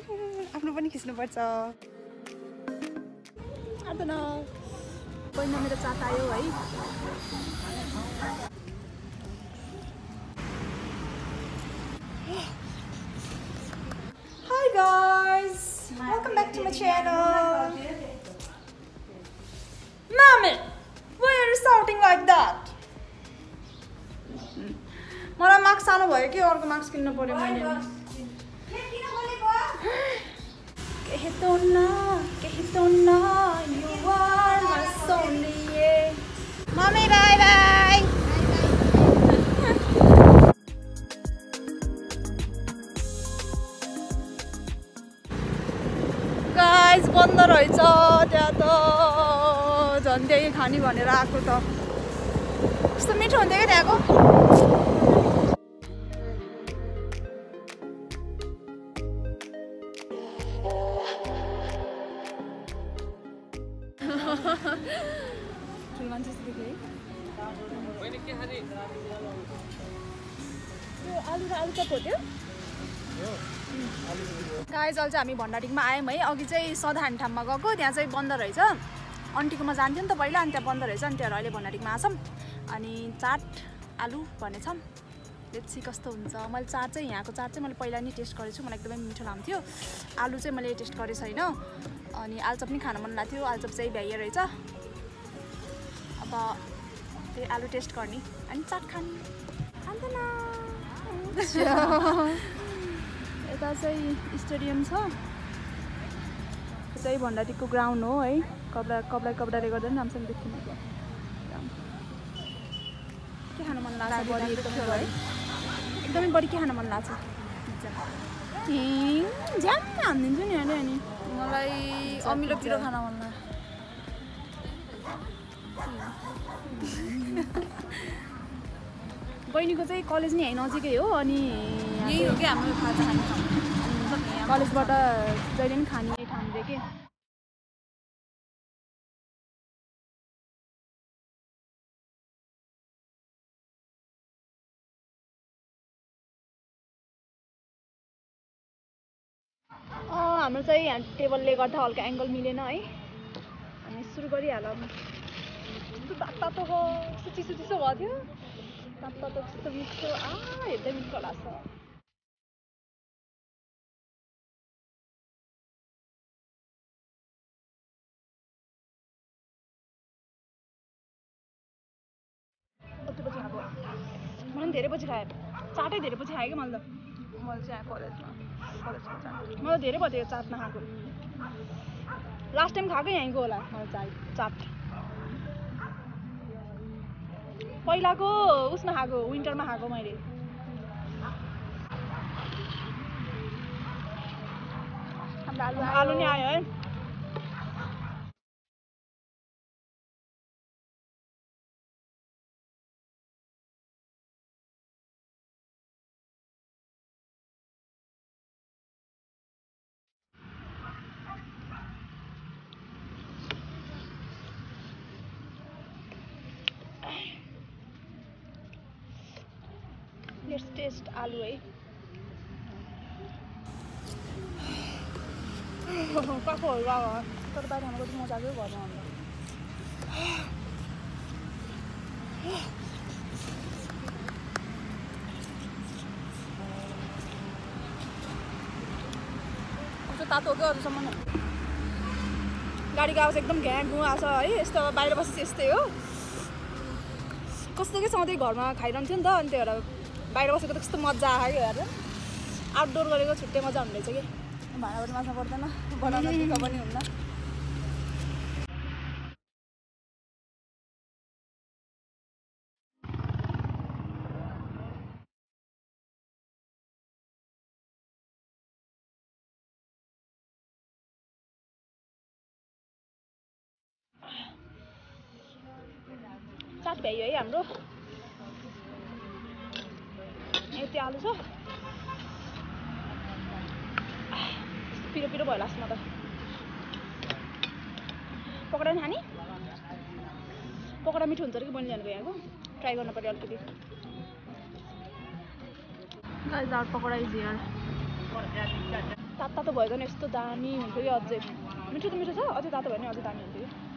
आफ्नो पनि खिच्नुपर्छ। आउँदैन बहिनी मेरो चाट आयो है। Hi guys, welcome back to my channel. Mommy, why are you shouting like that? मलाई मार्क्स सानो भयो कि अर्को मार्क्स किन्न पर्यो मैले। केही त न you are my soulmate. Mommy, bye bye. Guys, बन्द रहेछ त्यहाँ त झन् त्यही खाने भनेर आएको त। कस्तो मिठो हुन्थ्यो क्या त्यहाँको। गाइज अहिले चाहिँ हामी भण्डारीमा आयौँ है। अघि चाहिँ सधान ठाउँमा गएको, त्यहाँ चाहिँ बन्द रहेछ। आन्टीकोमा जान्थ्यो नि त पहिला, अनि त्यहाँ बन्द रहेछ। अनि त्यहाँ अहिले भण्डारीमा आछौँ। अनि चाट आलु भनेछौँ। लेट्स सी कस्तो हुन्छ। मैले चाट चाहिँ यहाँको चाट चाहिँ मैले पहिला नि टेस्ट गरेको छु, मलाई एकदमै मिठो लाग्थ्यो। आलु चाहिँ मैले टेस्ट गरेको छैन। अनि आलुचप पनि खान मन लाग्थ्यो, आलुचप चाहिँ भ्याइए रहेछ। अब त्यही आलु टेस्ट गर्ने अनि चाट खाने। यता चाहिँ स्टेडियम छ, चाहिँ भण्डारीको ग्राउन्ड हो है। कपडाले गर्दा पनि राम्रोसँग देखिनु। के खान मन लाग्छ बढी एकदमै है, एकदमै बढी के खान मन लाग्छ? ज्याम हानिदिन्छु नि अहिले। अनि मलाई अमिलो पिरो खान मन लाग्छ। बहिनीको चाहिँ कलेज नि यहीँ नजिकै हो। अनि यही हो कि हाम्रो खाजा खाने ठाउँ। कलेजबाट जहिले पनि खाने यही ठाउँ थियो कि। हाम्रो चाहिँ यहाँ टेबलले गर्दा हल्का एङ्गल मिलेन है। हामी सुरु गरिहालौँ। तातो हो, चिसो चिसो भएको थियो। तातो कस्तो मिठो, हेर्दै मिठो लाग्छ। कति पछि खाएको? मैले पनि धेरै पछि खाएँ। चाटै धेरै पछि खाएँ कि मैले त। मैले चाहिँ कलेजको चाट। मलाई धेरै भयो चाट नखाएको। लास्ट टाइम खाएको यहीँको होला मैले चाट। पहिलाको उसमा खाएको, विन्टरमा खाएको मैले। आलु नि आयो है। लेट्स टेस्ट आलु है। काकोहरू आयो तर बाहिर हाम्रो कति मजा आयो घरमा भन्दा। कस्तो तातो हो क्या अझसम्म। गाडीको आवाज एकदम घ्याङ घुँ आएको छ है। यस्तो बाहिर बसेपछि यस्तै हो। कस्तो के सधैँ घरमा खाइरहन्थ्यो नि त, अनि त्यही भएर बाहिर बसेको त कस्तो मजा आयो हेरेर। आउटडोर गरेको छुट्टै मजा हुने रहेछ कि। भाँडा पनि माझ्नु पर्दैन, बनाउन दुःख पनि हुन्न। चाट भ्यायो है हाम्रो। यति आलु छ, पिरो पिरो भयो लास्टमा त। पकौडा नि खाने? पकौडा मिठो हुन्छ कि बहिनी जानेको यहाँको? ट्राई गर्न पर्यो अलिकति। Guys our pakora is here. तातो भयो भने यस्तो दामी हुन्थ्यो कि अझै मिठो त मिठो छ अझै तातो भयो भने अझै दामी हुन्थ्यो कि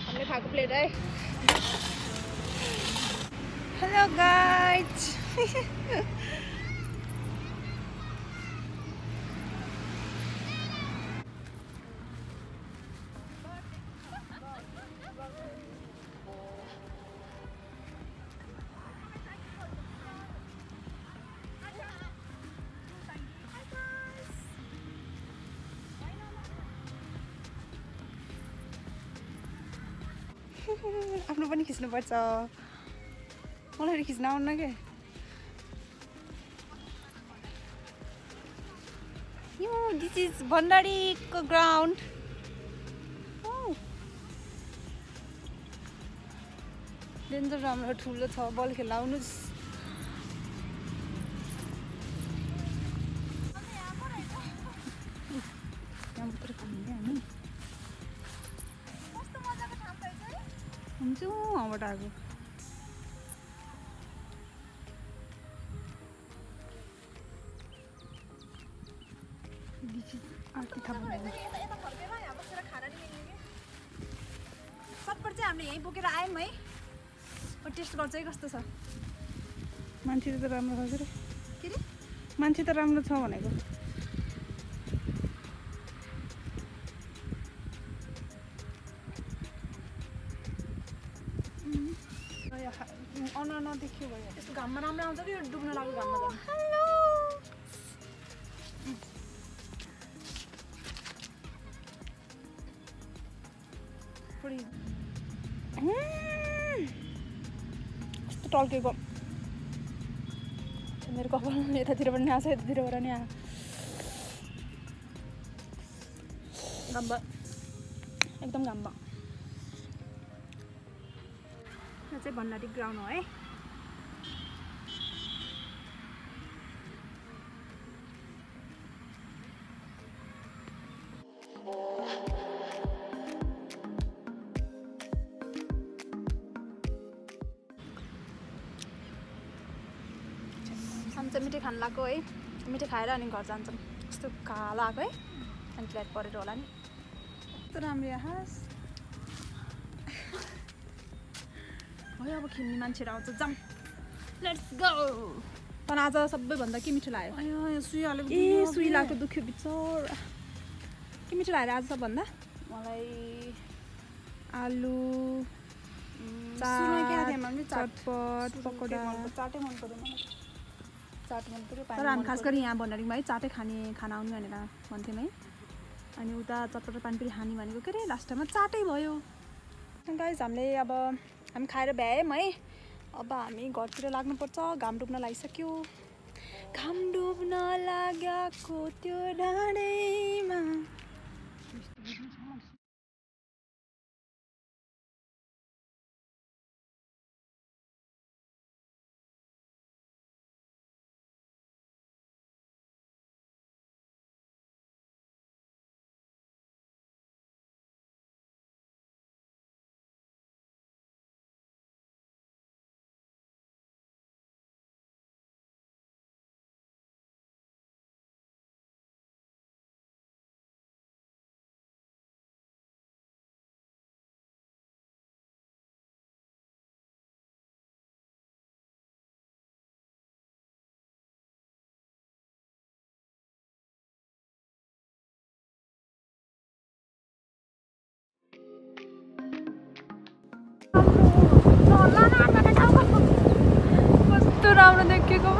हामीले खाएको प्लेट है हेलो गाइज आफ्नो पनि खिच्नुपर्छ मलाई खिच्न आउन्न के यो दिस इज भण्डारीको ग्राउन्ड डेन्जर राम्रो ठुलो छ बल खेल्न आउनुहोस् हुन्छ वहाँबाट आएको सटपट चाहिँ हामीले यहीँ बोकेर आयौँ है टेस्ट गर्छ है कस्तो छ मान्छे त राम्रो छ के अरे मान्छे त राम्रो छ भनेको नदेखियो भयो यस्तो घाममा राम्रो आउँछ कि डुब्न लाग्यो घाममा जानु हेलो कस्तो टल्केको मेरो कपाल यतातिरबाट नि आएको छ यतातिरबाट नि आयो घाममा एकदम घाममा यो चाहिँ भण्डारी ग्राउन्ड हो है हामी चाहिँ मिठाई खान लाग्यो है मिठाई खाएर अनि घर जान्छौँ कस्तो कालो आएको है अनि फ्ल्याट परेर होला नि कस्तो राम्रो यहाँ भयो अब खेल्ने मान्छेहरू आउँछ जाम लेट्स गो तर आज सबैभन्दा के मिठो लाग्यो ए सुई लाग्यो दुख्यो बिचरा के मिठो लाग्यो आज सबभन्दा मलाई आलु चटपट पकौडा चाटै मन पर्यो मलाई चाट मन पर्यो तर हामी खास गरी यहाँ भण्डारीमा है चाटै खाना आउने भनेर भन्थ्यौँ है अनि उता चटपट पानीपुरी खाने भनेको के अरे लास्ट टाइममा चाटै भयो गाइस हामी खाएर भ्यायौँ है अब हामी घरतिर लाग्नुपर्छ घाम डुब्न लागिसक्यो घाम डुब्न लागेको त्यो डाँडैमा कस्तो राम्रो देखेको